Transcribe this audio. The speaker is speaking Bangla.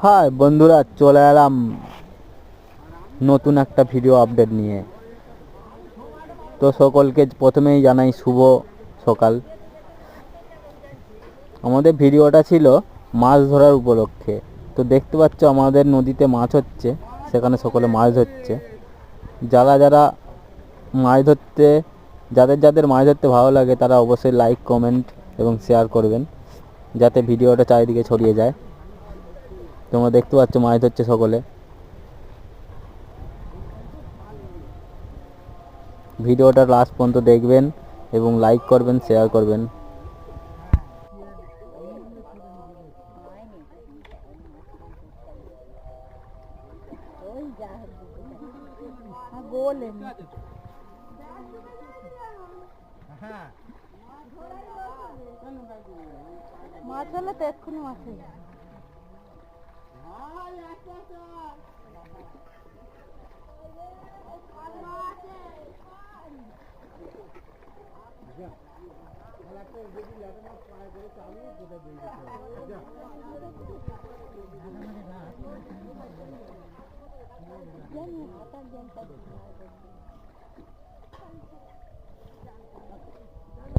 হাই বন্ধুরা, চলে এলাম নতুন একটা ভিডিও আপডেট নিয়ে। তো সকলকে প্রথমেই জানাই শুভ সকাল। আমাদের ভিডিওটা ছিল মাছ ধরার উপলক্ষে। তো দেখতে পাচ্ছ আমাদের নদীতে মাছ হচ্ছে, সেখানে সকলে মাছ ধরছে। যারা যারা মাছ ধরতে যাদের যাদের মাছ ধরতে ভালো লাগে তারা অবশ্যই লাইক, কমেন্ট এবং শেয়ার করবেন, যাতে ভিডিওটা চারিদিকে ছড়িয়ে যায়। তোমরা দেখতে পাচ্ছ মাছ ধরছে সকলে। ভিডিওটা লাস্ট পর্যন্ত দেখবেন এবং লাইক করবেন, শেয়ার করবেন। মাছ হলে তো এক্ষুনি মাছ হয়ে যাবে। জানি হাতার জলটা